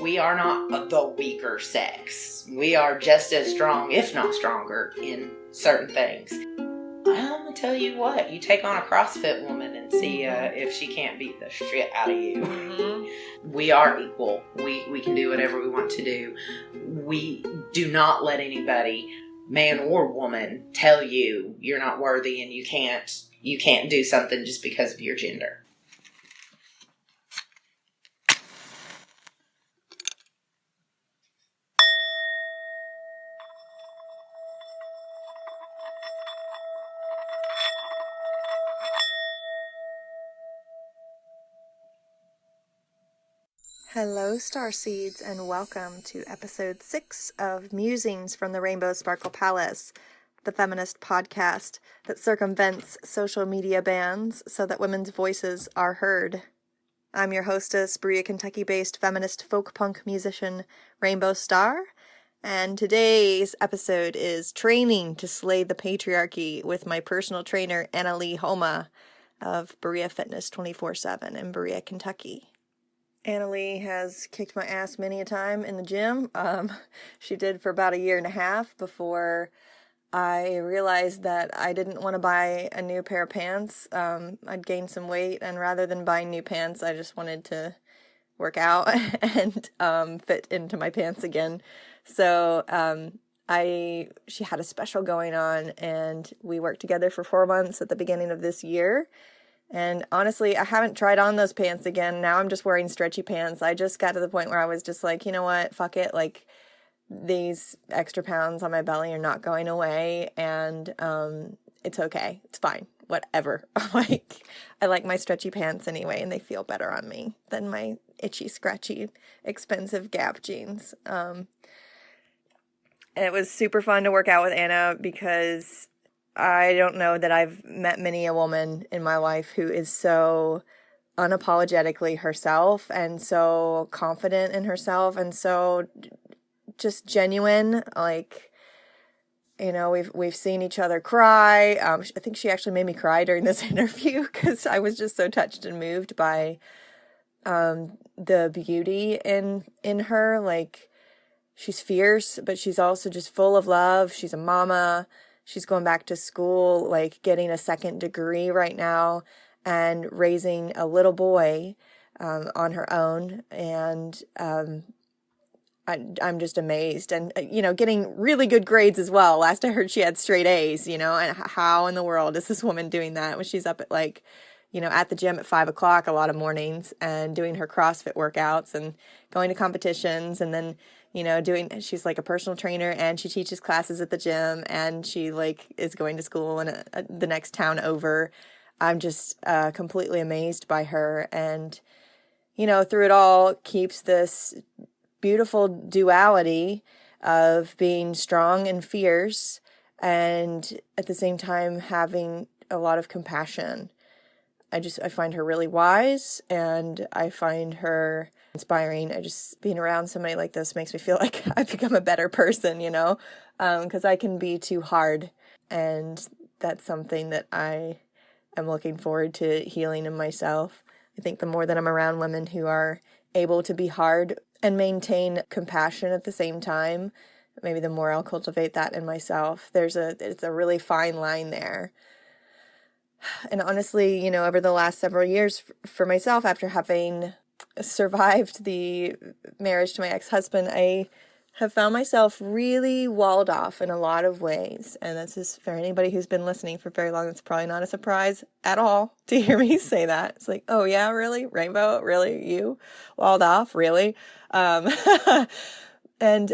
we are not the weaker sex. We are just as strong, if not stronger, in certain things. I'm going to tell you what, you take on a CrossFit woman and see if she can't beat the shit out of you. Mm-hmm. We are equal. We can do whatever we want to do. We do not let anybody, man or woman, tell you you're not worthy and you can't do something just because of your gender. Hello, Starseeds, and welcome to episode 6 of Musings from the Rainbow Sparkle Palace, the feminist podcast that circumvents social media bans so that women's voices are heard. I'm your hostess, Berea, Kentucky-based feminist folk punk musician Rainbow Star, and today's episode is Training to Slay the Patriarchy with my personal trainer, Leigh Homa of Berea Fitness 24/7 in Berea, Kentucky. Leigh has kicked my ass many a time in the gym. She did for about a year and a half before I realized that I didn't want to buy a new pair of pants. I'd gained some weight, and rather than buying new pants, I just wanted to work out and fit into my pants again. So she had a special going on, and we worked together for 4 months at the beginning of this year. And honestly, I haven't tried on those pants again. Now I'm just wearing stretchy pants. I just got to the point where I was just like, you know what, fuck it. Like, these extra pounds on my belly are not going away, and it's okay. It's fine. Whatever. I like my stretchy pants anyway, and they feel better on me than my itchy, scratchy, expensive Gap jeans. And it was super fun to work out with Anna because I don't know that I've met many a woman in my life who is so unapologetically herself and so confident in herself and so just genuine. Like, you know, we've seen each other cry. I think she actually made me cry during this interview because I was just so touched and moved by the beauty in her. Like, she's fierce, but she's also just full of love. She's a mama. She's going back to school, like getting a second degree right now and raising a little boy on her own. And I'm just amazed. And, getting really good grades as well. Last I heard she had straight A's, and how in the world is this woman doing that when she's up at at the gym at 5 o'clock a lot of mornings and doing her CrossFit workouts and going to competitions and then she's like a personal trainer and she teaches classes at the gym and she is going to school in the next town over. I'm just completely amazed by her, and through it all keeps this beautiful duality of being strong and fierce and at the same time having a lot of compassion. I find her really wise, and I find her inspiring. Being around somebody like this makes me feel like I've become a better person, because I can be too hard, and that's something that I am looking forward to healing in myself. I think the more that I'm around women who are able to be hard and maintain compassion at the same time, maybe the more I'll cultivate that in myself. It's a really fine line there. And honestly, over the last several years for myself, after having survived the marriage to my ex-husband, I have found myself really walled off in a lot of ways. And this is, for anybody who's been listening for very long, it's probably not a surprise at all to hear me say that. It's like, oh yeah, really? Rainbow? Really? You? Walled off? Really? And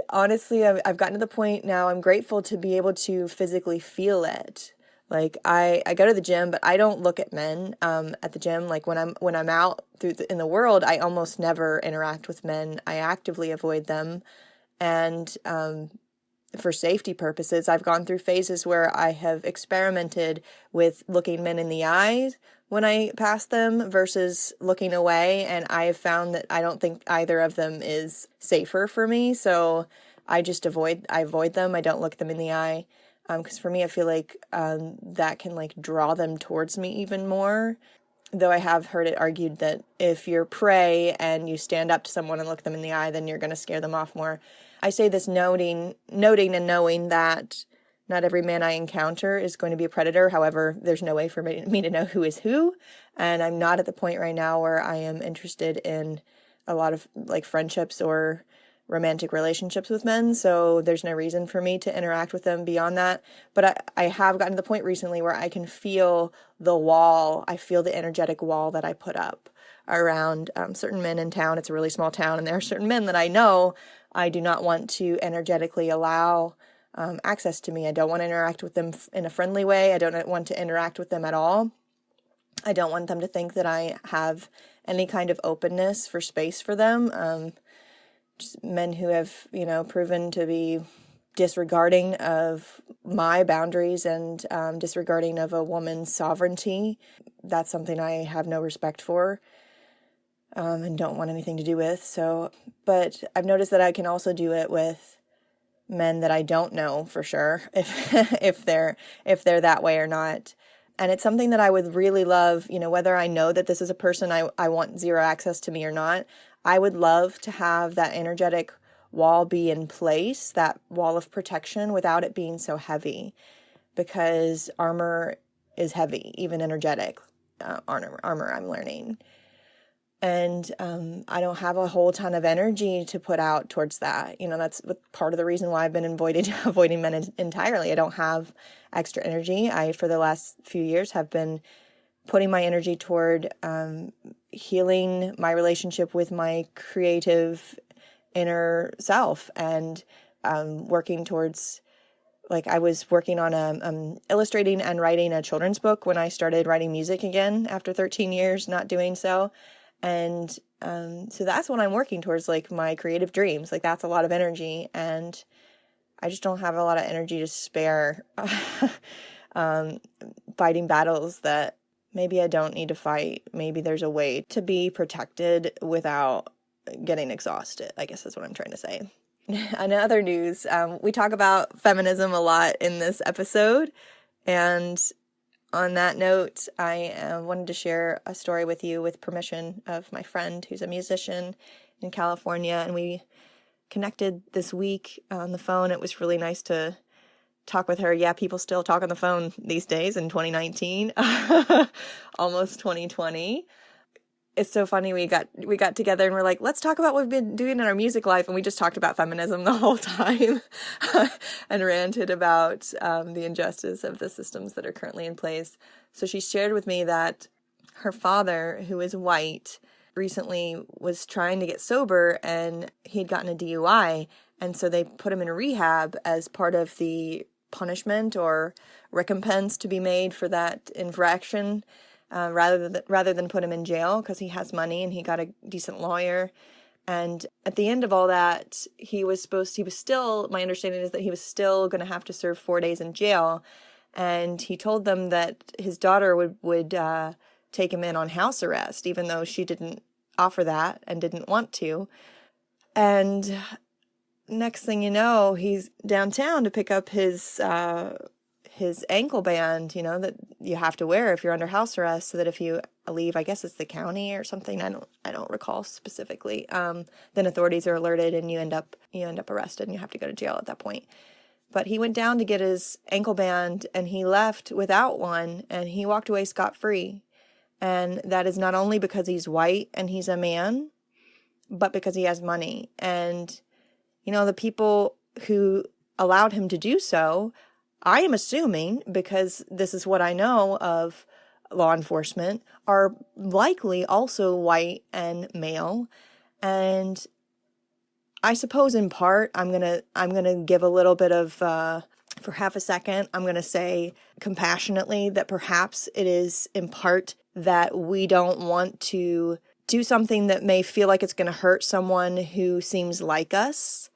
honestly, I've gotten to the point now I'm grateful to be able to physically feel it. Like I go to the gym, but I don't look at men at the gym. Like when I'm out in the world, I almost never interact with men. I actively avoid them, and for safety purposes, I've gone through phases where I have experimented with looking men in the eyes when I pass them versus looking away, and I have found that I don't think either of them is safer for me. So I avoid them. I don't look them in the eye. Because for me, I feel like that can draw them towards me even more. though I have heard it argued that if you're prey and you stand up to someone and look them in the eye, then you're going to scare them off more. I say this noting and knowing that not every man I encounter is going to be a predator. However, there's no way for me to know who is who. And I'm not at the point right now where I am interested in a lot of like friendships or romantic relationships with men. So there's no reason for me to interact with them beyond that. But I have gotten to the point recently where I can feel the wall. I feel the energetic wall that I put up around certain men in town. It's a really small town, and there are certain men that I know I do not want to energetically allow access to me. I don't want to interact with them in a friendly way. I don't want to interact with them at all. I don't want them to think that I have any kind of openness for space for them. Just men who have, proven to be disregarding of my boundaries and disregarding of a woman's sovereignty. That's something I have no respect for and don't want anything to do with. But I've noticed that I can also do it with men that I don't know for sure if they're that way or not. And it's something that I would really love, whether I know that this is a person I want zero access to me or not. I would love to have that energetic wall be in place, that wall of protection, without it being so heavy, because armor is heavy, even energetic armor, I'm learning. And I don't have a whole ton of energy to put out towards that. That's part of the reason why I've been avoiding men entirely. I don't have extra energy. I, for the last few years, have been putting my energy toward healing my relationship with my creative inner self and working towards, I was working on illustrating and writing a children's book when I started writing music again after 13 years not doing so. And so that's what I'm working towards, my creative dreams. That's a lot of energy, and I just don't have a lot of energy to spare fighting battles that maybe I don't need to fight. Maybe there's a way to be protected without getting exhausted, I guess is what I'm trying to say. In other news, we talk about feminism a lot in this episode, and on that note, I wanted to share a story with you with permission of my friend who's a musician in California, and we connected this week on the phone. It was really nice to talk with her. Yeah, people still talk on the phone these days in 2019, almost 2020. It's so funny. We got together and we're like, let's talk about what we've been doing in our music life. And we just talked about feminism the whole time and ranted about the injustice of the systems that are currently in place. So she shared with me that her father, who is white, recently was trying to get sober and he'd gotten a DUI. And so they put him in rehab as part of the punishment or recompense to be made for that infraction. Rather than put him in jail because he has money and he got a decent lawyer. And at the end of all that, my understanding is that he was still going to have to serve 4 days in jail. And he told them that his daughter would take him in on house arrest, even though she didn't offer that and didn't want to. And next thing you know, he's downtown to pick up his ankle band, that you have to wear if you're under house arrest, so that if you leave, I guess it's the county or something, I don't recall specifically, then authorities are alerted and you end up arrested and you have to go to jail at that point. But he went down to get his ankle band and he left without one and he walked away scot-free. And that is not only because he's white and he's a man, but because he has money. And, the people who allowed him to do so, I am assuming, because this is what I know of law enforcement, are likely also white and male. And I suppose in part, I'm gonna give a little bit of, for half a second, I'm gonna say compassionately that perhaps it is in part that we don't want to do something that may feel like it's gonna hurt someone who seems like us.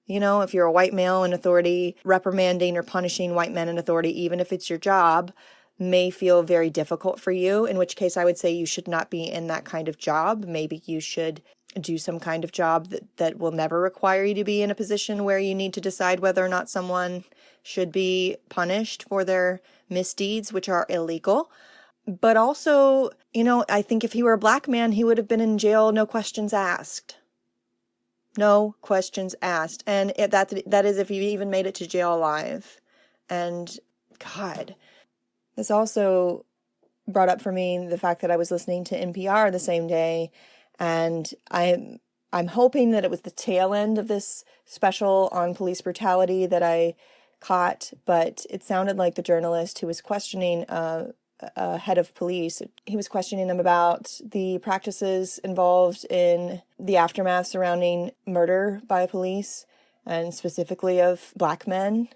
If you're a white male in authority, reprimanding or punishing white men in authority, even if it's your job, may feel very difficult for you, in which case I would say you should not be in that kind of job. Maybe you should do some kind of job that will never require you to be in a position where you need to decide whether or not someone should be punished for their misdeeds, which are illegal. But also, I think if he were a black man, he would have been in jail, no questions asked. No questions asked. And that is if he even made it to jail alive. And God, this also brought up for me the fact that I was listening to NPR the same day, and I'm hoping that it was the tail end of this special on police brutality that I caught, but it sounded like the journalist who was questioning a head of police, he was questioning them about the practices involved in the aftermath surrounding murder by police, and specifically of black men.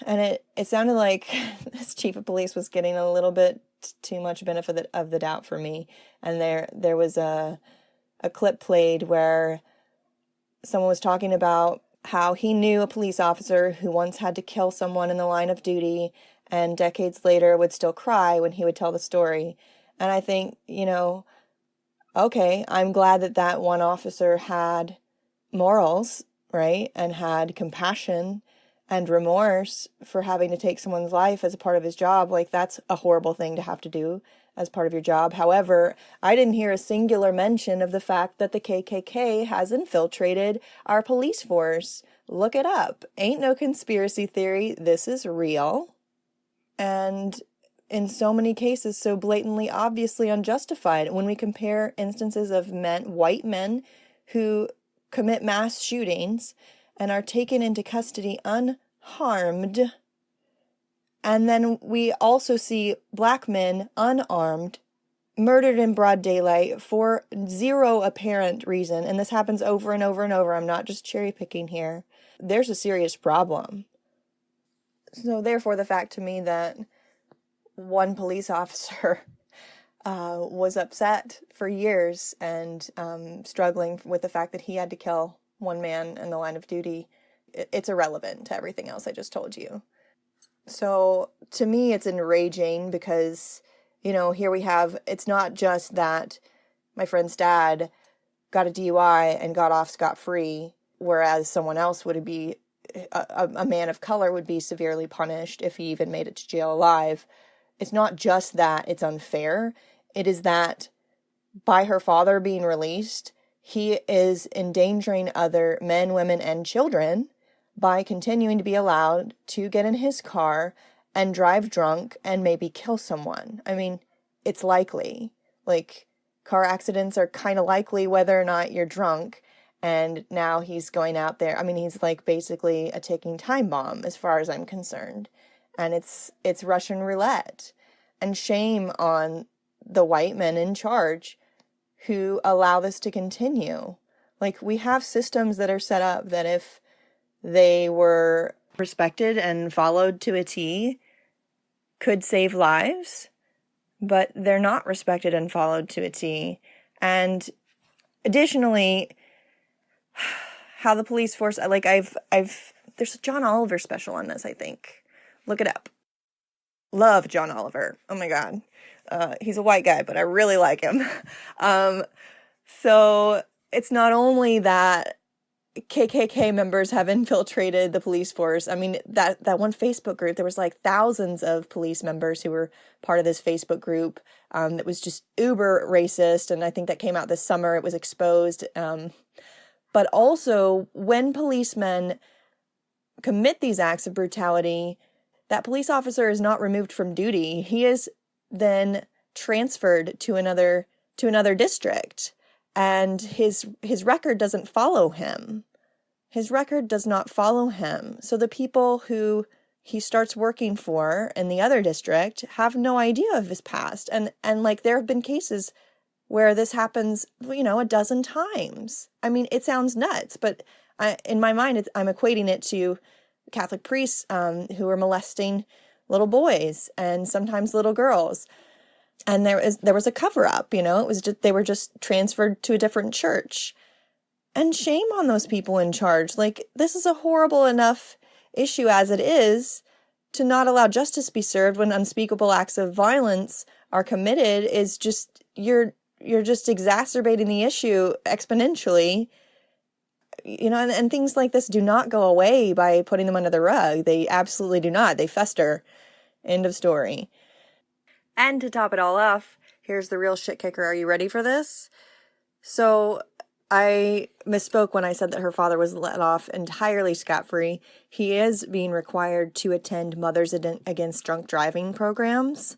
And it sounded like this chief of police was getting a little bit too much benefit of the doubt for me. And there was a clip played where someone was talking about how he knew a police officer who once had to kill someone in the line of duty, and decades later would still cry when he would tell the story. And I think, okay, I'm glad that one officer had morals, right? And had compassion and remorse for having to take someone's life as a part of his job. Like, that's a horrible thing to have to do as part of your job. However, I didn't hear a singular mention of the fact that the KKK has infiltrated our police force. Look it up. Ain't no conspiracy theory. This is real. And in so many cases, so blatantly, obviously unjustified. When we compare instances of white men who commit mass shootings and are taken into custody unharmed, and then we also see black men unarmed, murdered in broad daylight for zero apparent reason, and this happens over and over and over. I'm not just cherry picking here. There's a serious problem. So therefore, the fact to me that one police officer was upset for years and struggling with the fact that he had to kill one man in the line of duty, it's irrelevant to everything else I just told you. So to me, it's enraging because, here we have, it's not just that my friend's dad got a DUI and got off scot-free, whereas someone else would be, a man of color would be severely punished if he even made it to jail alive. It's not just that it's unfair. It is that by her father being released, he is endangering other men, women, and children by continuing to be allowed to get in his car and drive drunk and maybe kill someone. I mean, it's likely. Like, car accidents are kind of likely whether or not you're drunk. And now he's going out there. I mean, he's like basically a ticking time bomb as far as I'm concerned. And it's Russian roulette. And shame on the white men in charge who allow this to continue. Like, we have systems that are set up that if they were respected and followed to a T, could save lives, but they're not respected and followed to a T. And additionally, how the police force, like there's a John Oliver special on this, I think. Look it up. Love John Oliver. Oh my God. He's a white guy, but I really like him. So it's not only that KKK members have infiltrated the police force. I mean, that one Facebook group, there was like thousands of police members who were part of this Facebook group that was just uber racist. And I think that came out this summer. It was exposed. But also, when policemen commit these acts of brutality, that police officer is not removed from duty. He is then transferred to another district. And his record doesn't follow him. His record does not follow him. So the people who he starts working for in the other district have no idea of his past. And like, there have been cases where this happens, a dozen times. I mean, it sounds nuts, but in my mind, I'm equating it to Catholic priests who are molesting little boys and sometimes little girls. And there was a cover up, it was just, they were just transferred to a different church. And shame on those people in charge. Like, this is a horrible enough issue as it is. To not allow justice be served when unspeakable acts of violence are committed is just, you're just exacerbating the issue exponentially. And things like this do not go away by putting them under the rug. They absolutely do not. They fester. End of story. And to top it all off, here's the real shit kicker. Are you ready for this? So I misspoke when I said that her father was let off entirely scot-free. He is being required to attend Mothers Against Drunk Driving programs.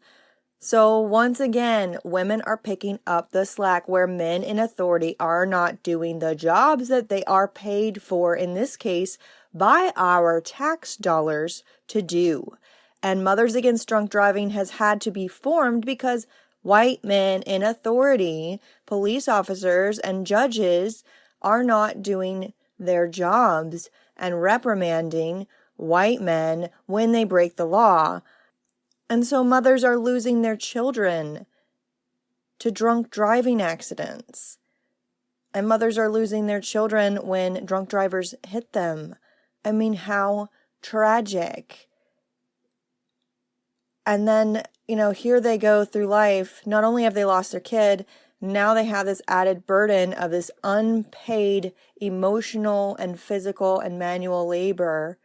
So once again, women are picking up the slack where men in authority are not doing the jobs that they are paid for, in this case, by our tax dollars to do. And Mothers Against Drunk Driving has had to be formed because white men in authority, police officers and judges, are not doing their jobs and reprimanding white men when they break the law. And so mothers are losing their children to drunk driving accidents. And mothers are losing their children when drunk drivers hit them. I mean, how tragic. And then, here they go through life. Not only have they lost their kid, now they have this added burden of this unpaid emotional and physical and manual labor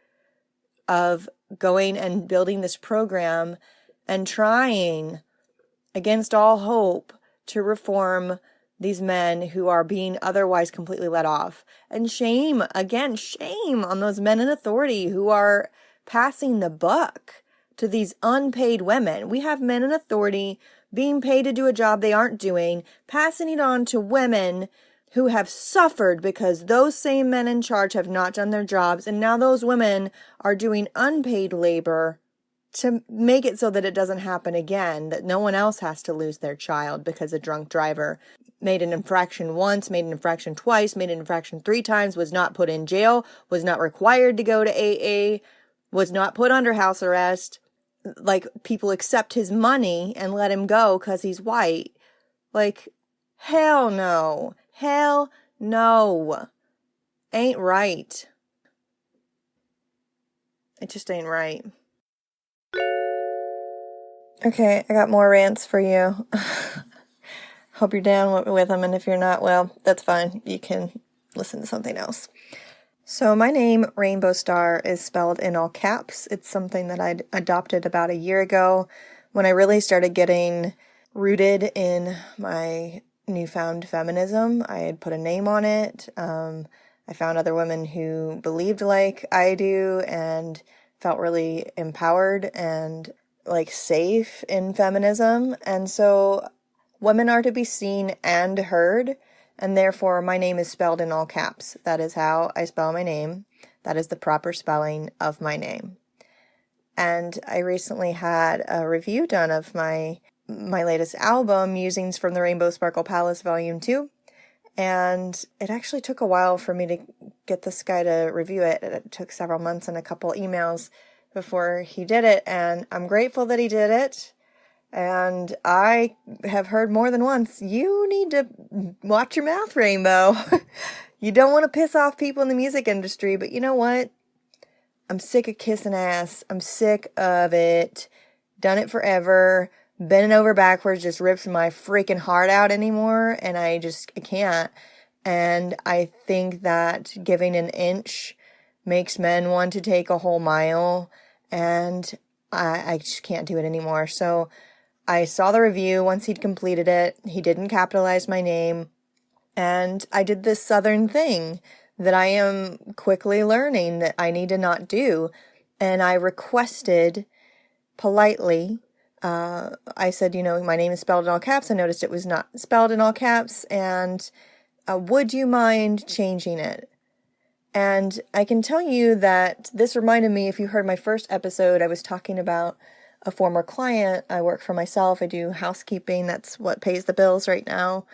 of going and building this program and trying against all hope to reform these men who are being otherwise completely let off. And shame on those men in authority who are passing the buck to these unpaid women. We have men in authority being paid to do a job they aren't doing, passing it on to women who have suffered because those same men in charge have not done their jobs, and now those women are doing unpaid labor to make it so that it doesn't happen again, that no one else has to lose their child because a drunk driver made an infraction once, made an infraction twice, made an infraction 3 times, was not put in jail, was not required to go to AA, was not put under house arrest. Like, people accept his money and let him go because he's white. Like, hell no. Hell no. Ain't right. It just ain't right. Okay, I got more rants for you. Hope you're down with them, and if you're not, well, that's fine. You can listen to something else. So my name, Rainbow Star, is spelled in all caps. It's something that I'd adopted about a year ago when I really started getting rooted in my newfound feminism. I had put a name on it. I found other women who believed like I do and felt really empowered and like safe in feminism. And so women are to be seen and heard. And therefore, my name is spelled in all caps. That is how I spell my name. That is the proper spelling of my name. And I recently had a review done of my latest album, Musings from the Rainbow Sparkle Palace Volume 2. And it actually took a while for me to get this guy to review it. It took several months and a couple emails before he did it. And I'm grateful that he did it. And I have heard more than once, you need to watch your mouth, Rainbow. You don't want to piss off people in the music industry, but you know what? I'm sick of kissing ass. I'm sick of it. Done it forever. Bending over backwards just rips my freaking heart out anymore, and I can't. And I think that giving an inch makes men want to take a whole mile, and I just can't do it anymore. So I saw the review once he'd completed it. He didn't capitalize my name. And I did this Southern thing that I am quickly learning that I need to not do. And I requested politely, I said, my name is spelled in all caps. I noticed it was not spelled in all caps. And would you mind changing it? And I can tell you that this reminded me, if you heard my first episode, I was talking about a former client. I work for myself. I do housekeeping. That's what pays the bills right now.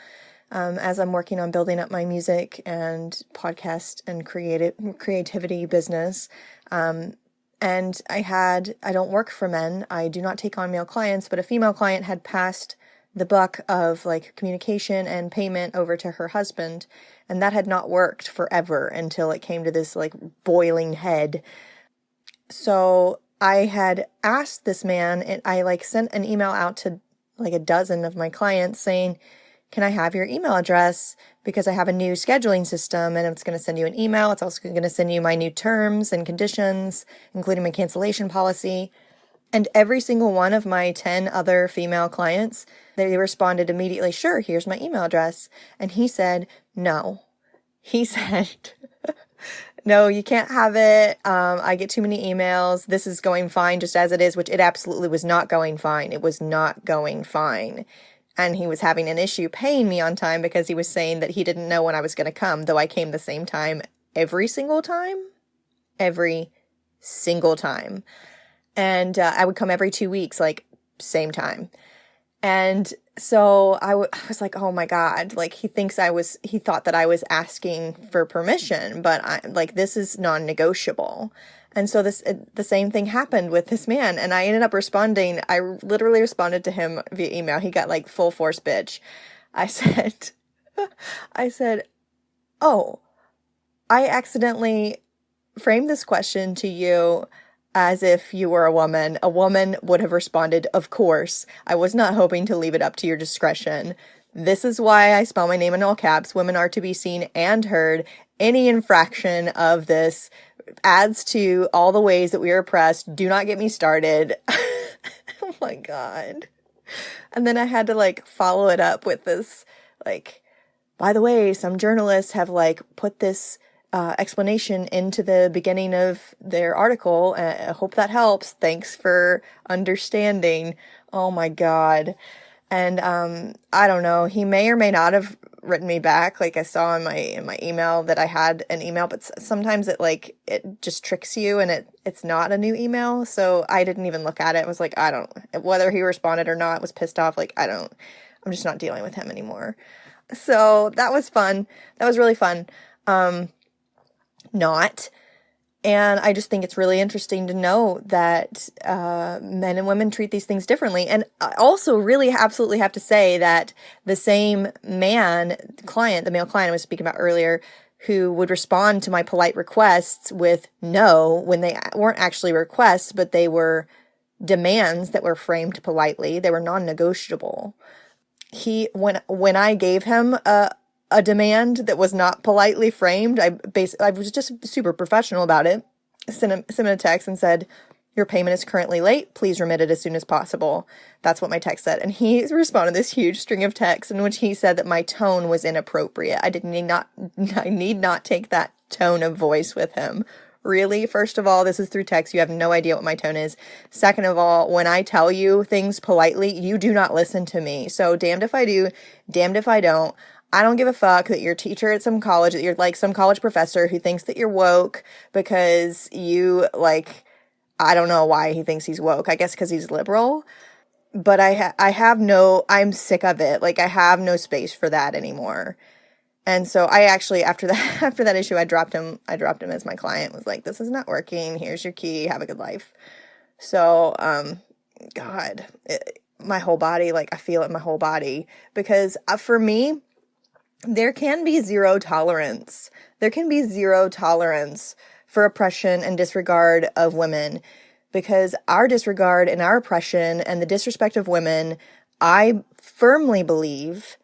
As I'm working on building up my music and podcast and creativity business. And I don't work for men. I do not take on male clients, but a female client had passed the buck of like communication and payment over to her husband. And that had not worked forever until it came to this like boiling head. So I had asked this man, and I sent an email out to like a dozen of my clients saying, can I have your email address? Because I have a new scheduling system and it's going to send you an email. It's also going to send you my new terms and conditions, including my cancellation policy. And every single one of my 10 other female clients, they responded immediately, sure, here's my email address. And he said, no. He said, no, you can't have it. I get too many emails. This is going fine just as it is, which it absolutely was not going fine. It was not going fine. And he was having an issue paying me on time because he was saying that he didn't know when I was going to come, though I came the same time every single time. Every single time. And I would come every 2 weeks, like, same time. And so I was like, oh my God, like, he thought that I was asking for permission, but this is non-negotiable. And so the same thing happened with this man. And I ended up responding. I literally responded to him via email. He got like full force bitch. I said, oh, I accidentally framed this question to you as if you were a woman. A woman would have responded, of course. I was not hoping to leave it up to your discretion. This is why I spell my name in all caps. Women are to be seen and heard. Any infraction of this adds to all the ways that we are oppressed. Do not get me started. Oh my God. And then I had to like follow it up with this, like, by the way, some journalists have like put this explanation into the beginning of their article. I hope that helps. Thanks for understanding. Oh my God. And I don't know. He may or may not have written me back. Like I saw in my email that I had an email, but sometimes it just tricks you and it's not a new email. So I didn't even look at it. I was like, whether he responded or not, was pissed off. Like, I'm just not dealing with him anymore. So that was fun. That was really fun. And I just think it's really interesting to know that men and women treat these things differently. And I also really absolutely have to say that the same man, the male client I was speaking about earlier, who would respond to my polite requests with no when they weren't actually requests, but they were demands that were framed politely. They were non-negotiable. When I gave him a demand that was not politely framed, I was just super professional about it. Sent him a text and said, your payment is currently late. Please remit it as soon as possible. That's what my text said. And he responded this huge string of texts in which he said that my tone was inappropriate. I need not take that tone of voice with him. Really? First of all, this is through text. You have no idea what my tone is. Second of all, when I tell you things politely, you do not listen to me. So damned if I do, damned if I don't. I don't give a fuck that you're a teacher at some college, that you're like some college professor who thinks that you're woke because you I don't know why he thinks he's woke. I guess because he's liberal. But I'm sick of it. Like, I have no space for that anymore. And so I actually, after that issue, I dropped him as my client. Was like, this is not working. Here's your key. Have a good life. So, God, my whole body, I feel it in my whole body because for me, there can be zero tolerance. There can be zero tolerance for oppression and disregard of women, because our disregard and our oppression and the disrespect of women, I firmly believe,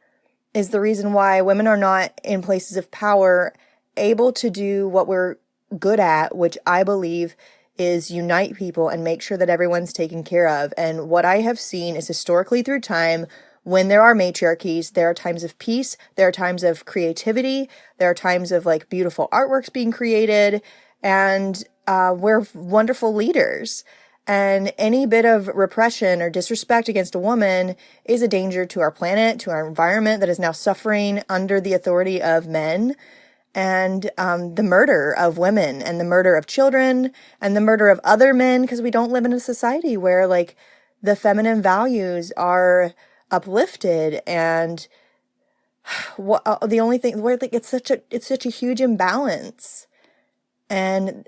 is the reason why women are not in places of power able to do what we're good at, which I believe is unite people and make sure that everyone's taken care of. And what I have seen is historically through time, when there are matriarchies, there are times of peace, there are times of creativity, there are times of beautiful artworks being created, and we're wonderful leaders. And any bit of repression or disrespect against a woman is a danger to our planet, to our environment that is now suffering under the authority of men, and the murder of women and the murder of children and the murder of other men, because we don't live in a society where the feminine values are uplifted. And the only thing where it's such a huge imbalance. And,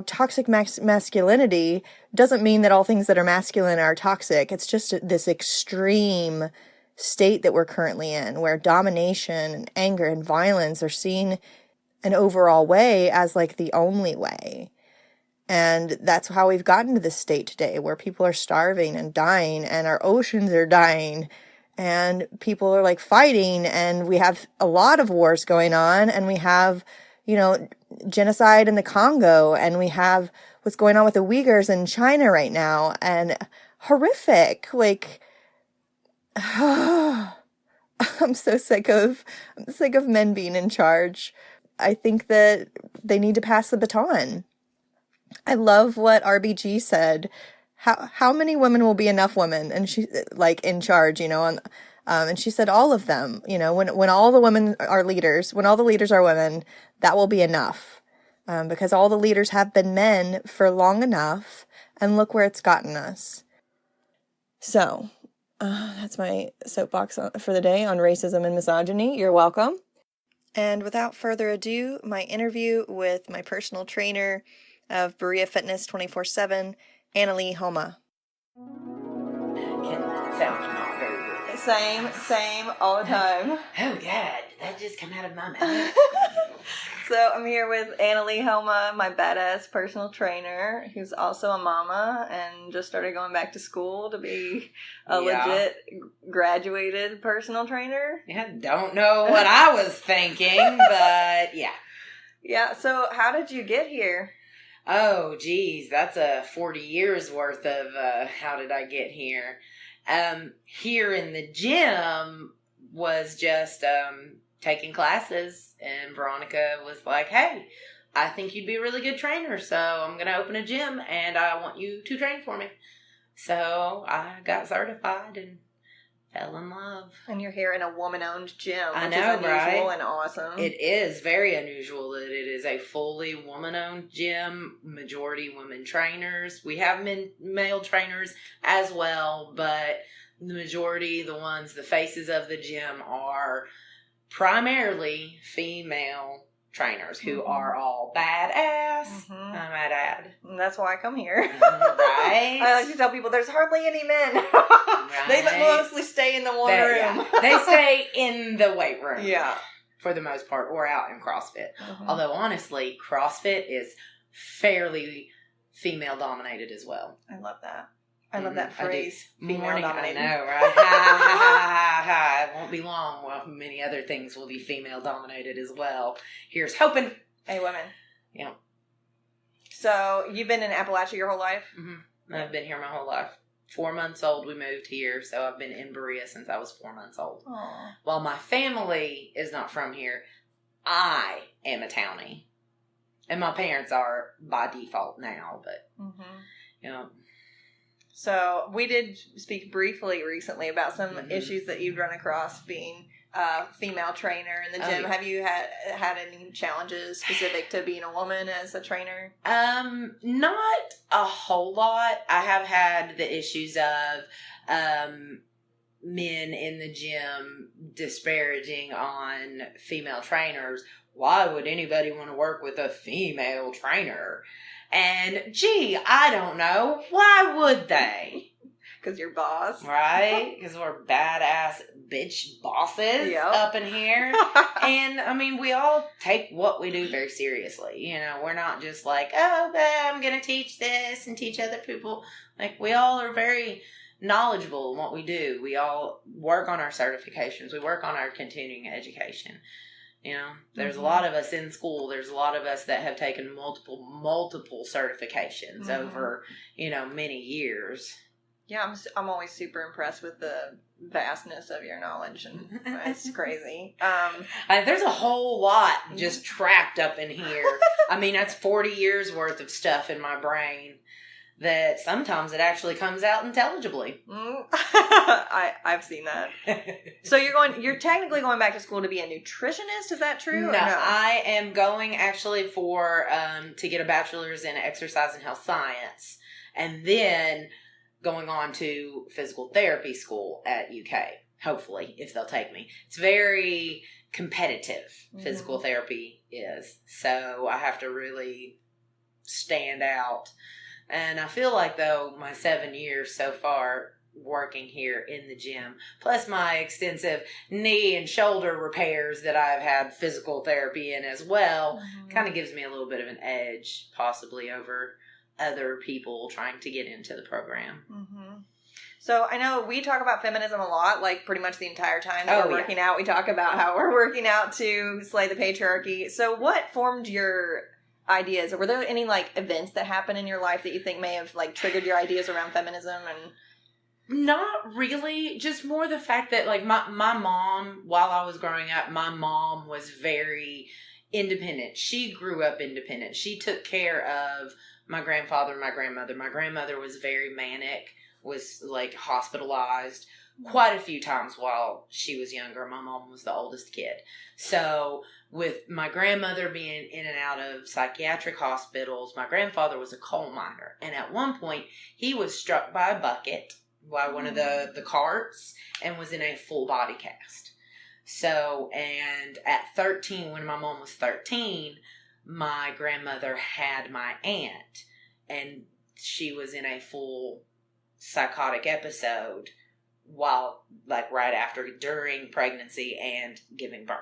toxic masculinity doesn't mean that all things that are masculine are toxic. It's just this extreme state that we're currently in, where domination and anger and violence are seen an overall way as the only way. And that's how we've gotten to this state today, where people are starving and dying, and our oceans are dying, and people are fighting, and we have a lot of wars going on, and we have genocide in the Congo, and we have what's going on with the Uyghurs in China right now, and horrific. Like, I'm so sick of men being in charge. I think that they need to pass the baton. I love what RBG said. How many women will be enough women? And she, like, in charge, and she said all of them, when all the women are leaders, when all the leaders are women, that will be enough. Because all the leaders have been men for long enough, and look where it's gotten us. So, that's my soapbox for the day on racism and misogyny. You're welcome. And without further ado, my interview with my personal trainer of Berea Fitness 24/7, Leigh Homa. Sounds not very good. Same, all the time. Oh, God, that just come out of my mouth. So I'm here with Leigh Homa, my badass personal trainer, who's also a mama and just started going back to school to be a legit graduated personal trainer. Yeah, don't know what I was thinking, but yeah. Yeah, so how did you get here? Oh, geez, that's a 40 years worth of how did I get here. Here in the gym was just taking classes, and Veronica was like, hey, I think you'd be a really good trainer, so I'm going to open a gym, and I want you to train for me. So I got certified and fell in love. And you're here in a woman-owned gym, which I know, is unusual, right? And awesome. It is very unusual that it is a fully woman-owned gym, majority women trainers. We have male trainers as well, but the majority, the faces of the gym are primarily female trainers who are all badass. I might add. And that's why I come here. Right. I like to tell people there's hardly any men. Right. They mostly stay in the one room. Yeah. They stay in the weight room. Yeah. For the most part, or out in CrossFit. Although, honestly, CrossFit is fairly female-dominated as well. I love that. I love that phrase, female-dominated. I know, right? Ha. It won't be long. Well, many other things will be female-dominated as well. Here's hoping. Hey, women. Yeah. So, you've been in Appalachia your whole life? Mm-hmm. I've been here my whole life. 4 months old, we moved here, so I've been in Berea since I was 4 months old. Aww. While my family is not from here, I am a townie. And my parents are by default now, but, So, we did speak briefly recently about some issues that you'd run across being a female trainer in the gym. Yeah. Have you had any challenges specific to being a woman as a trainer? Not a whole lot. I have had the issues of men in the gym disparaging on female trainers. Why would anybody want to work with a female trainer? And, gee, I don't know. Why would they? Because you're boss. Right? Because we're badass bitch bosses up in here. And, I mean, we all take what we do very seriously. We're not just like, oh, I'm going to teach this and teach other people. Like, we all are very knowledgeable in what we do. We all work on our certifications. We work on our continuing education. There's a lot of us in school. There's a lot of us that have taken multiple certifications over, many years. Yeah, I'm always super impressed with the vastness of your knowledge, and it's crazy. There's a whole lot just trapped up in here. I mean, that's 40 years worth of stuff in my brain that sometimes it actually comes out intelligibly. I've seen that. So you're technically going back to school to be a nutritionist, is that true? No, I am going actually for to get a bachelor's in exercise and health science, and then going on to physical therapy school at UK, hopefully, if they'll take me. It's very competitive, physical therapy is, so I have to really stand out. And I feel like, though, my 7 years so far working here in the gym, plus my extensive knee and shoulder repairs that I've had physical therapy in as well, kind of gives me a little bit of an edge, possibly over other people trying to get into the program. So I know we talk about feminism a lot, like pretty much the entire time that we're working out. We talk about how we're working out to slay the patriarchy. So what formed your ideas? Or were there any like events that happened in your life that you think may have like triggered your ideas around feminism? And not really, just more the fact that like my mom, while I was growing up, my mom was very independent. She grew up independent. She took care of my grandfather and my grandmother. My grandmother was very manic, was like hospitalized quite a few times while she was younger. My mom was the oldest kid. So with my grandmother being in and out of psychiatric hospitals, my grandfather was a coal miner. And at one point he was struck by a bucket by one of the carts and was in a full body cast. So, and at 13, when my mom was 13, my grandmother had my aunt, and she was in a full psychotic episode while, like, right after, during pregnancy and giving birth.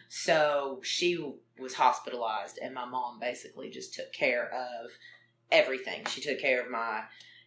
So she was hospitalized, and my mom basically just took care of everything. She took care of my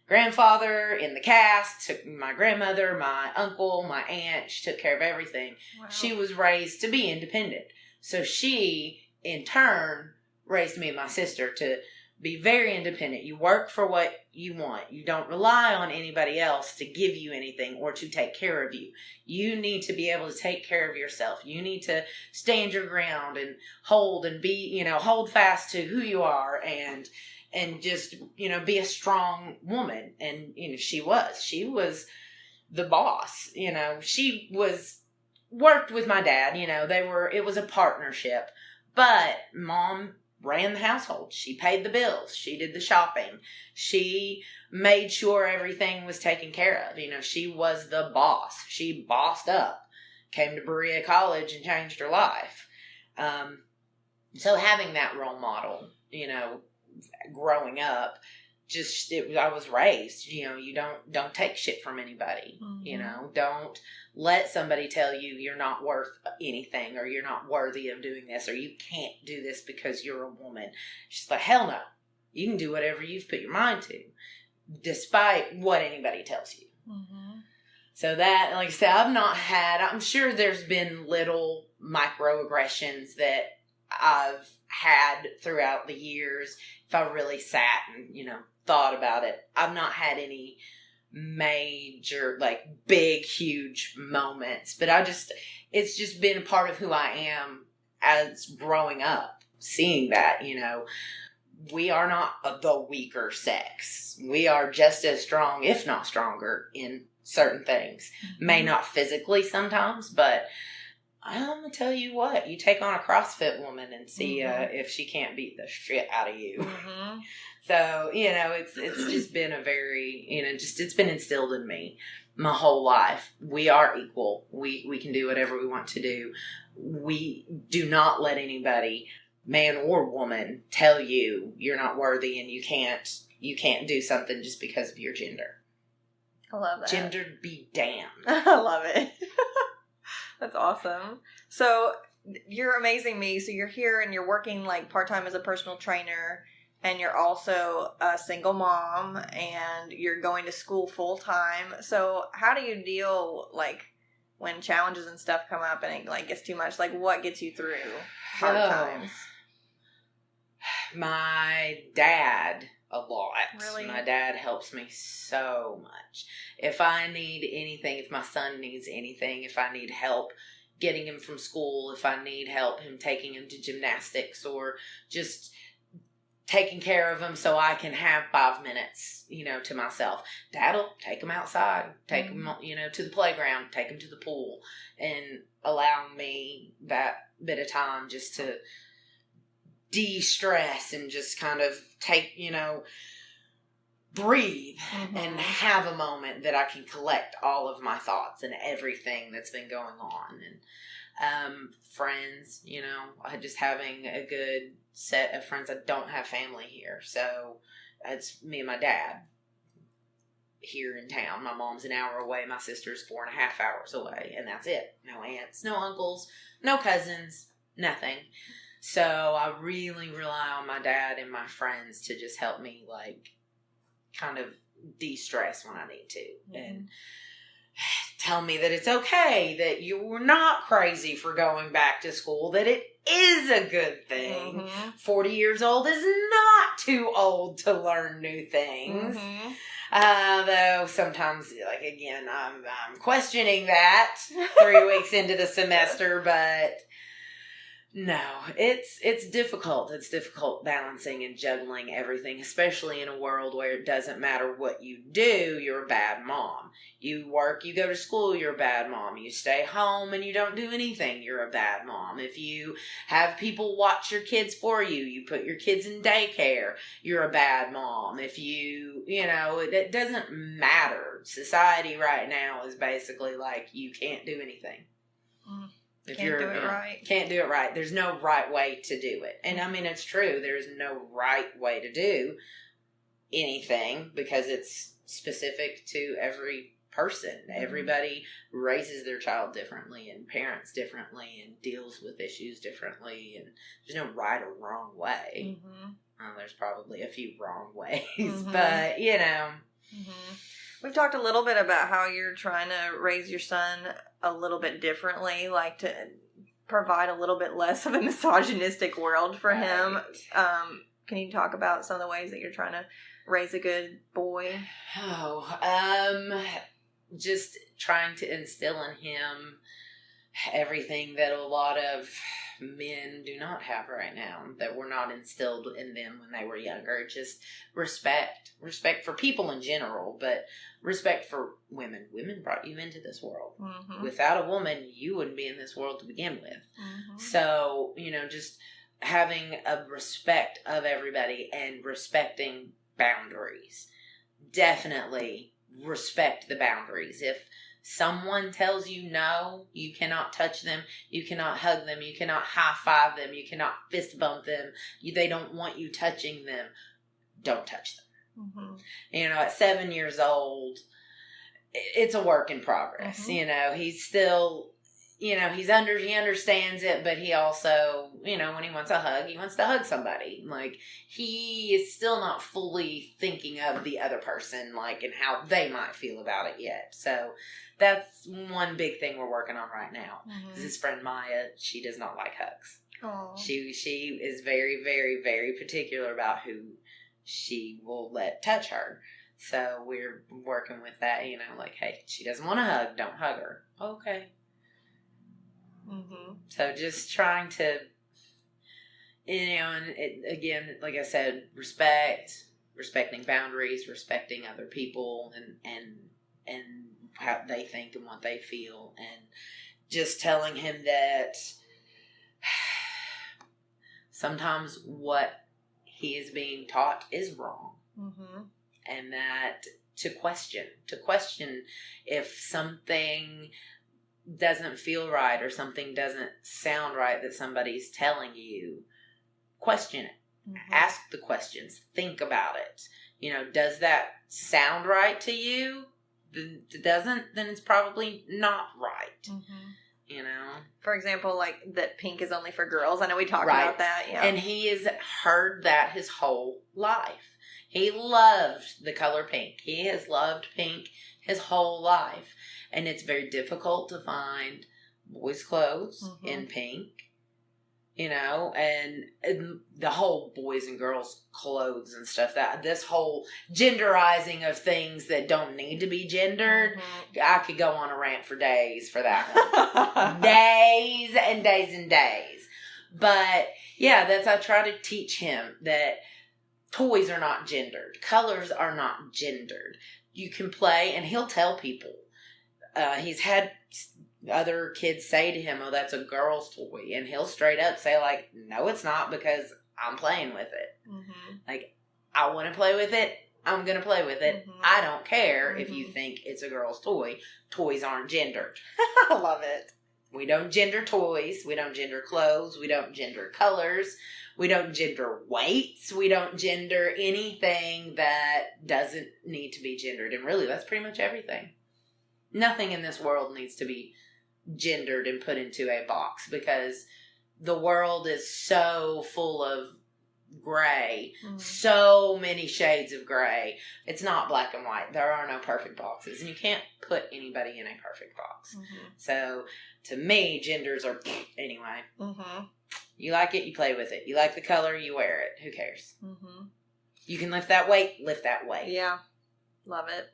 grandfather in the cast, took my grandmother, my uncle, my aunt. She took care of everything. Wow. She was raised to be independent. So she, in turn, raised me and my sister to be very independent. You work for what you want. You don't rely on anybody else to give you anything or to take care of you. You need to be able to take care of yourself. You need to stand your ground and hold and be, hold fast to who you are and just, be a strong woman. And, she was the boss, she worked with my dad, it was a partnership, but mom ran the household. She paid the bills. She did the shopping. She made sure everything was taken care of. She was the boss. She bossed up, came to Berea College and changed her life. So having that role model, growing up, I was raised, you don't take shit from anybody, don't let somebody tell you you're not worth anything or you're not worthy of doing this or you can't do this because you're a woman. She's like, hell no, you can do whatever you've put your mind to, despite what anybody tells you. So that, like I said, I'm sure there's been little microaggressions that I've had throughout the years. If I really sat and, thought about it, I've not had any major, like, big, huge moments. But it's just been a part of who I am as growing up, seeing that, we are not the weaker sex. We are just as strong, if not stronger, in certain things. May not physically sometimes, but I'm going to tell you what, you take on a CrossFit woman and see if she can't beat the shit out of you. So, it's just been a very, it's been instilled in me my whole life. We are equal. We can do whatever we want to do. We do not let anybody, man or woman, tell you you're not worthy and you can't do something just because of your gender. I love that. Gender be damned. I love it. That's awesome. So you're amazing me. So you're here and you're working like part-time as a personal trainer and you're also a single mom and you're going to school full-time. So how do you deal like when challenges and stuff come up and it like gets too much? Like what gets you through hard times? My dad a lot. Really? My dad helps me so much. If I need anything, if my son needs anything, if I need help getting him from school, if I need help him taking him to gymnastics or just taking care of him so I can have 5 minutes, to myself. Dad'll take him outside, take him, to the playground, take him to the pool and allow me that bit of time just to de-stress and just kind of take, breathe and have a moment that I can collect all of my thoughts and everything that's been going on. And friends, just having a good set of friends. I don't have family here, so it's me and my dad here in town. My mom's an hour away, my sister's 4.5 hours away, and that's it. No aunts, no uncles, no cousins, nothing. So I really rely on my dad and my friends to just help me, like, kind of de-stress when I need to. And tell me that it's okay, that you're not crazy for going back to school, that it is a good thing. 40 years old is not too old to learn new things. Though sometimes, like, again, I'm questioning that 3 weeks into the semester, but no, it's difficult. It's difficult balancing and juggling everything, especially in a world where it doesn't matter what you do, you're a bad mom. You work, you go to school, you're a bad mom. You stay home and you don't do anything, you're a bad mom. If you have people watch your kids for you, you put your kids in daycare, you're a bad mom. If it doesn't matter. Society right now is basically like, you can't do anything. Can't do it right. There's no right way to do it. And I mean, it's true. There's no right way to do anything because it's specific to every person. Everybody raises their child differently and parents differently and deals with issues differently. And there's no right or wrong way. There's probably a few wrong ways, but We've talked a little bit about how you're trying to raise your son a little bit differently, like to provide a little bit less of a misogynistic world for him. Can you talk about some of the ways that you're trying to raise a good boy? Just trying to instill in him everything that a lot of men do not have right now, that were not instilled in them when they were younger. Just respect for people in general, but respect for women. Women brought you into this world. Without a woman, you wouldn't be in this world to begin with. So, just having a respect of everybody and respecting boundaries. Definitely respect the boundaries. If someone tells you no, you cannot touch them, you cannot hug them, you cannot high five them, you cannot fist bump them, they don't want you touching them, don't touch them. At 7 years old, it's a work in progress. He's still, he understands it, but he also, when he wants a hug, he wants to hug somebody. Like, he is still not fully thinking of the other person, like, and how they might feel about it yet. So that's one big thing we're working on right now. Because his friend Maya, she does not like hugs. She is very, very, very particular about who she will let touch her. So we're working with that, like, hey, she doesn't want a hug, don't hug her. Okay. So just trying to, and again, like I said, respecting boundaries, respecting other people and how they think and what they feel, and just telling him that sometimes what he is being taught is wrong. And that to question if something doesn't feel right or something doesn't sound right that somebody's telling you, question it. Ask the questions. Think about it. Does that sound right to you? If it doesn't, then it's probably not right. For example, like that pink is only for girls. I know we talked about that. Yeah. And he has heard that his whole life. He loved the color pink. He has loved pink his whole life. And it's very difficult to find boys' clothes in pink, and the whole boys and girls' clothes and stuff, that this whole genderizing of things that don't need to be gendered. I could go on a rant for days for that one. Days and days and days. But yeah, I try to teach him that toys are not gendered. Colors are not gendered. You can play, and he'll tell people. He's had other kids say to him, oh, that's a girl's toy. And he'll straight up say, like, no, it's not, because I'm playing with it. Like, I want to play with it. I'm going to play with it. I don't care if you think it's a girl's toy. Toys aren't gendered. I love it. We don't gender toys. We don't gender clothes. We don't gender colors. We don't gender weights. We don't gender anything that doesn't need to be gendered. And really, that's pretty much everything. Nothing in this world needs to be gendered and put into a box, because the world is so full of gray. So many shades of gray. It's not black and white. There are no perfect boxes, and you can't put anybody in a perfect box. So to me, genders are anyway. You like it, you play with it. You like the color, you wear it. Who cares? You can lift that weight, lift that weight. Yeah, love it.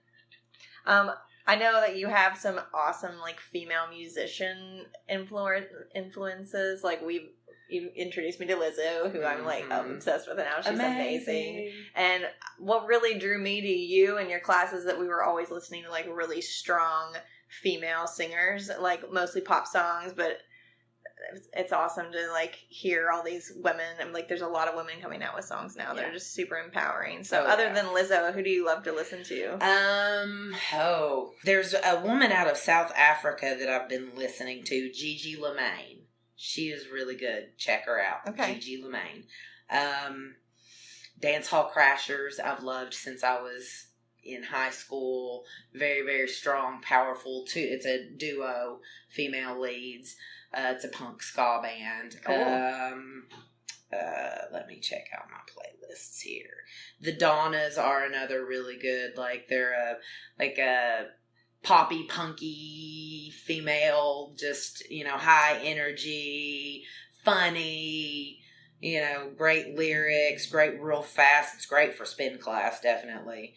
I know that you have some awesome like female musician influences. Like you introduced me to Lizzo, who I'm like obsessed with, and now she's amazing. And what really drew me to you and your classes that we were always listening to like really strong female singers, like mostly pop songs, but it's awesome to like hear all these women, and like there's a lot of women coming out with songs now that are just super empowering. So other than Lizzo, who do you love to listen to? There's a woman out of South Africa that I've been listening to, Gigi Lemaine. She is really good. Check her out. Okay. Gigi Lemaine. Dance Hall Crashers I've loved since I was in high school. Very, very strong, powerful too. It's a duo, female leads. It's a punk ska band. Cool. Let me check out my playlists here. The Donnas are another really good. Like they're a poppy, punky female. Just high energy, funny. Great lyrics, great real fast. It's great for spin class, definitely.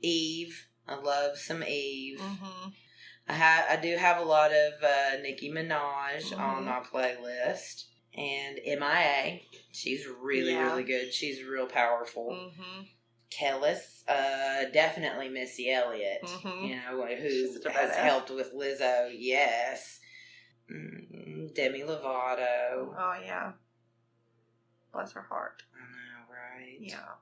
Eve, I love some Eve. I do have a lot of Nicki Minaj on my playlist. And MIA. She's really, really good. She's real powerful. Kellis, definitely Missy Elliott. Who has helped with Lizzo. Yes. Demi Lovato. Oh, yeah. Bless her heart. I know, right? Yeah.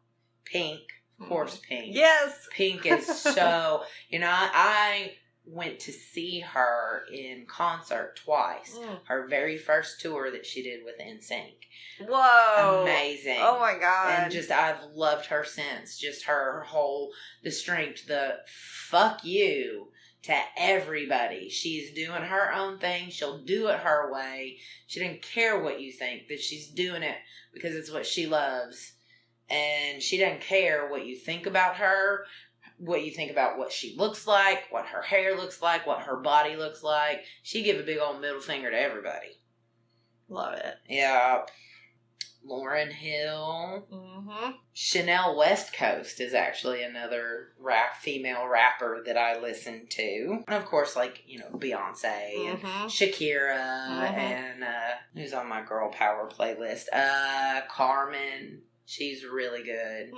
Pink. Of course, Pink. Yes! Pink is so... I went to see her in concert twice. Her very first tour that she did with NSYNC. Whoa. Amazing. Oh my God. And I've loved her since. Just her whole, the strength, the fuck you to everybody. She's doing her own thing. She'll do it her way. She didn't care what you think, that she's doing it because it's what she loves. And she doesn't care what you think about her, what you think about what she looks like, what her hair looks like, what her body looks like. She give a big old middle finger to everybody. Love it. Yeah. Lauryn Hill. Chanel West Coast is actually another female rapper that I listen to. And of course, Beyonce and Shakira and who's on my girl power playlist? Carmen. She's really good.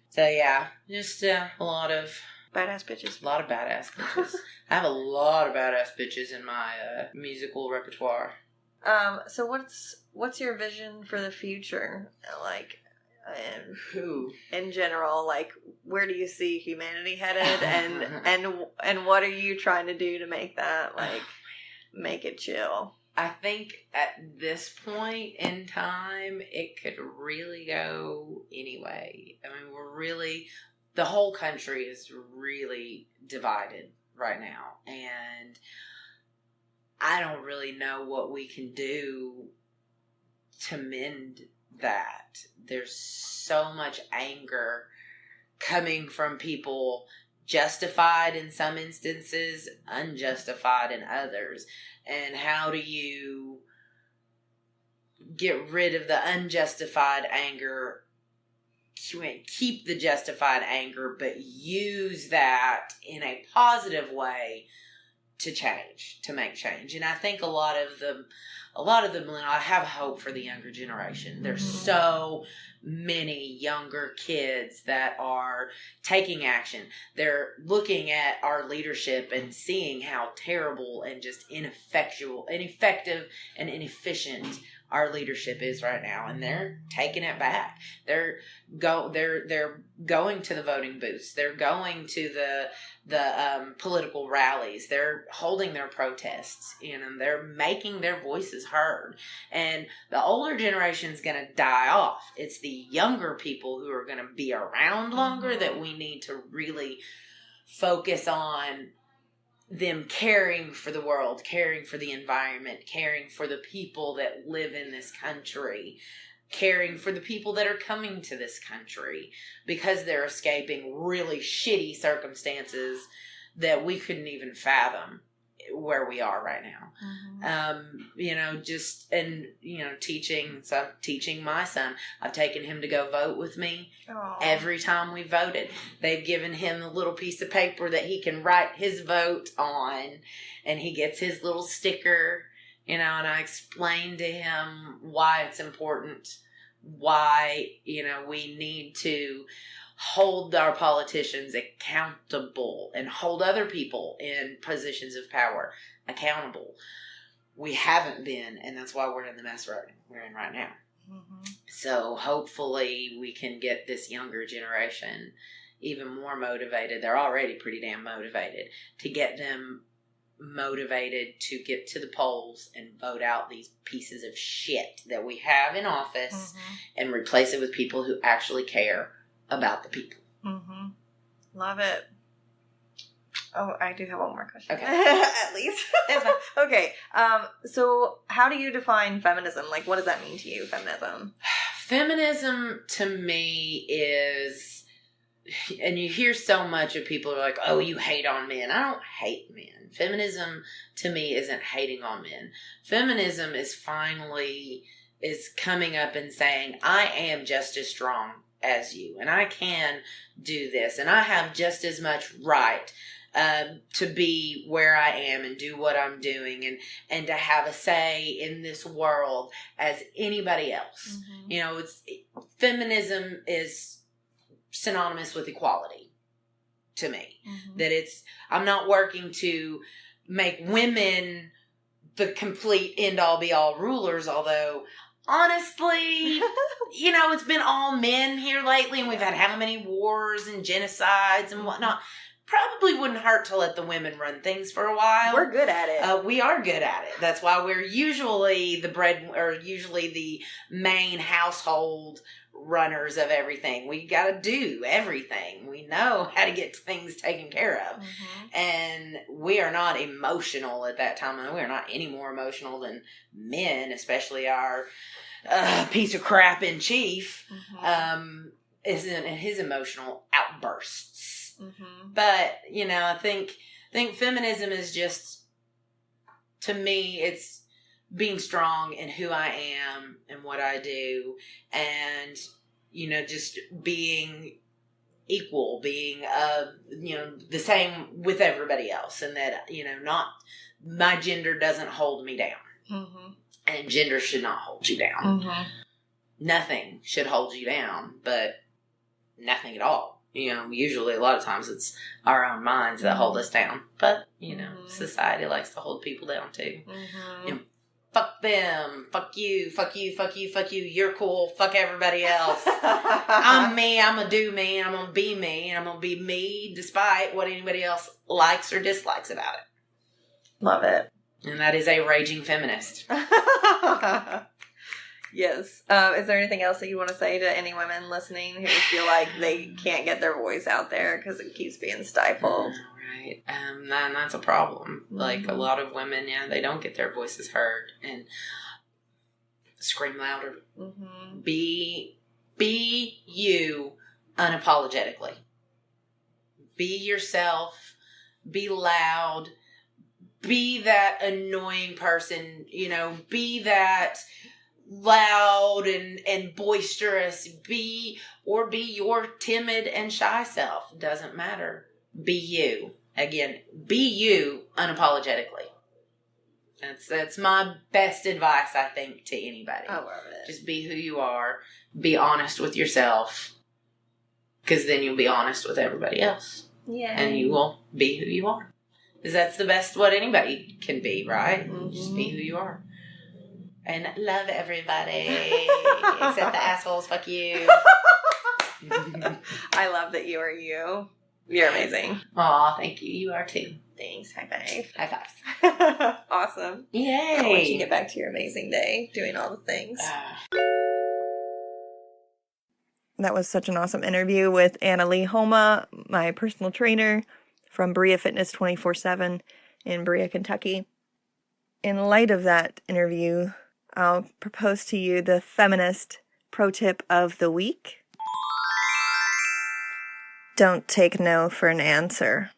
So yeah, just a lot of badass bitches. A lot of badass bitches. I have a lot of badass bitches in my musical repertoire. So what's your vision for the future? Like, in general, like, where do you see humanity headed, and what are you trying to do to make that make it chill? I think at this point in time, it could really go anyway. I mean, the whole country is really divided right now. And I don't really know what we can do to mend that. There's so much anger coming from people, justified in some instances, unjustified in others. And how do you get rid of the unjustified anger, keep the justified anger, but use that in a positive way to make change? And I think a lot of the millennials, I have hope for the younger generation. There's so many younger kids that are taking action. They're looking at our leadership and seeing how terrible and just ineffective and inefficient our leadership is right now, and they're taking it back. They're going to the voting booths. They're going to the political rallies. They're holding their protests, they're making their voices heard. And the older generation is going to die off. It's the younger people who are going to be around longer that we need to really focus on them caring for the world, caring for the environment, caring for the people that live in this country. caring for the people that are coming to this country because they're escaping really shitty circumstances that we couldn't even fathom where we are right now. Teaching my son. I've taken him to go vote with me. Aww. Every time we voted. They've given him a little piece of paper that he can write his vote on, and he gets his little sticker, and I explained to him why it's important, why, we need to hold our politicians accountable and hold other people in positions of power accountable. We haven't been, and that's why we're in the mess we're in right now. So hopefully we can get this younger generation even more motivated. They're already pretty damn motivated, to get them motivated to get to the polls and vote out these pieces of shit that we have in office and replace it with people who actually care about the people. Love it. Oh, I do have one more question. Okay. At least. Okay. So how do you define feminism? Like, what does that mean to you, feminism? Feminism to me is, and you hear so much of people are like, oh, you hate on men. I don't hate men. Feminism to me isn't hating on men. Feminism is coming up and saying, I am just as strong as you, and I can do this, and I have just as much right to be where I am and do what I'm doing, and to have a say in this world as anybody else. Feminism is synonymous with equality to me. That I'm not working to make women the complete end-all be-all rulers, although honestly, it's been all men here lately, and we've had how many wars and genocides and whatnot. Probably wouldn't hurt to let the women run things for a while. We're good at it. We are good at it. That's why we're usually the main household runners of everything. We got to do everything. We know how to get things taken care of. And we are not emotional at that time. And we are not any more emotional than men, especially our piece of crap in chief, is in his emotional outbursts. But, I think feminism is just, to me, it's being strong in who I am and what I do, and, just being equal, being, the same with everybody else, and that, not, my gender doesn't hold me down. And gender should not hold you down. Nothing should hold you down, but nothing at all. Usually a lot of times it's our own minds that hold us down. But, society likes to hold people down too. Fuck them, fuck you, fuck you, fuck you, fuck you, you're cool, fuck everybody else. I'm me, I'm gonna do me, and I'm gonna be me, and I'm gonna be me despite what anybody else likes or dislikes about it. Love it. And that is a raging feminist. Yes. Is there anything else that you want to say to any women listening who feel like they can't get their voice out there because it keeps being stifled? Right. And that's a problem. Like, a lot of women, they don't get their voices heard. And scream louder. Be you unapologetically. Be yourself. Be loud. Be that annoying person. Be that loud and boisterous. Be your timid and shy self. Doesn't matter. Be you. Again, be you unapologetically. That's my best advice, I think, to anybody. I love it. Just be who you are. Be honest with yourself. Because then you'll be honest with everybody else. Yeah. And you will be who you are. Because that's the best what anybody can be, right? Just be who you are. And love everybody. Except the assholes. Fuck you. I love that you are you. You're amazing. Aw, thank you. You are too. Thanks. High five. High fives. Awesome. Yay. I'll let you get back to your amazing day doing all the things. That was such an awesome interview with Leigh Homa, my personal trainer from Berea Fitness 24/7 in Berea, Kentucky. In light of that interview, I'll propose to you the feminist Pro tip of the week: don't take no for an answer.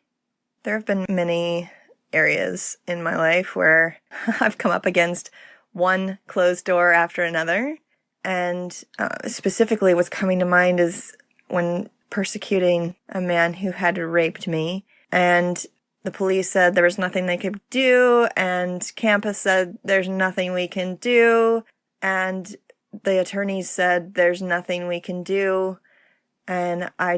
There have been many areas in my life where I've come up against one closed door after another. And specifically what's coming to mind is when persecuting a man who had raped me. And the police said there was nothing they could do. And campus said there's nothing we can do. And the attorneys said there's nothing we can do. And I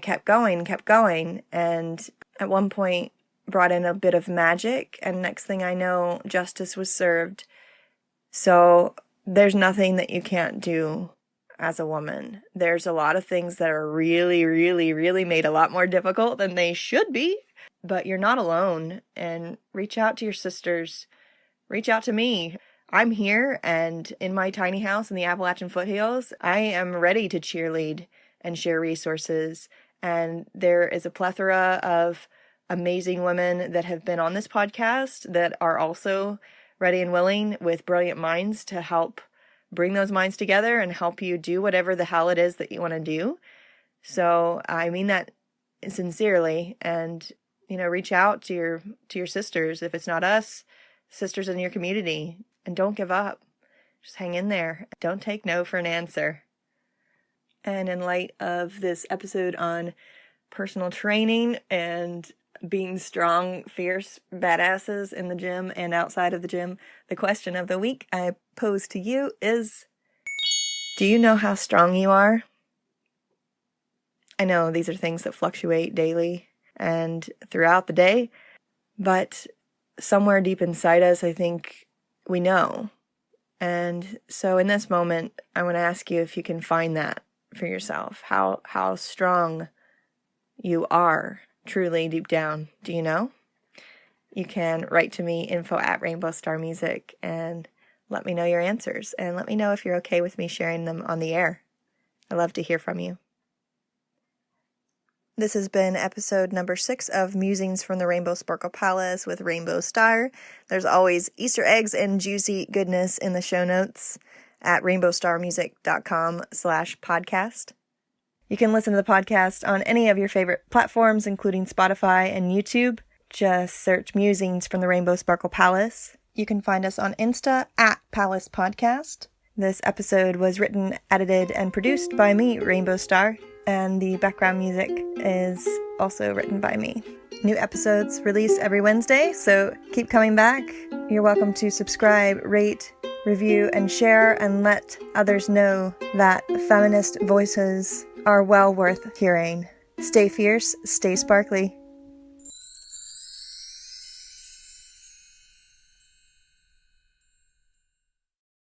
kept going. And at one point brought in a bit of magic. And next thing I know, justice was served. So there's nothing that you can't do as a woman. There's a lot of things that are really, really, really made a lot more difficult than they should be. But you're not alone. And reach out to your sisters. Reach out to me. I'm here, and in my tiny house in the Appalachian foothills, I am ready to cheerlead and share resources. And there is a plethora of amazing women that have been on this podcast that are also ready and willing with brilliant minds to help bring those minds together and help you do whatever the hell it is that you want to do. So I mean that sincerely, and reach out to your sisters. If it's not us, sisters in your community, and don't give up. Just hang in there. Don't take no for an answer. And in light of this episode on personal training and being strong, fierce badasses in the gym and outside of the gym, the question of the week I pose to you is, do you know how strong you are? I know these are things that fluctuate daily and throughout the day, but somewhere deep inside us, I think we know. And so in this moment, I want to ask you if you can find that for yourself, how strong you are. Truly deep down, do you know? You can write to me, info@rainbowstarmusic, and let me know your answers. And let me know if you're okay with me sharing them on the air. I love to hear from you. This has been episode number 6 of Musings from the Rainbow Sparkle Palace with Rainbow Star. There's always Easter eggs and juicy goodness in the show notes at rainbowstarmusic.com/podcast. You can listen to the podcast on any of your favorite platforms, including Spotify and YouTube. Just search Musings from the Rainbow Sparkle Palace. You can find us on Insta @Palace Podcast. This episode was written, edited, and produced by me, Rainbow Star, and the background music is also written by me. New episodes release every Wednesday, so keep coming back. You're welcome to subscribe, rate, review, and share, and let others know that feminist voices are well worth hearing. Stay fierce, stay sparkly.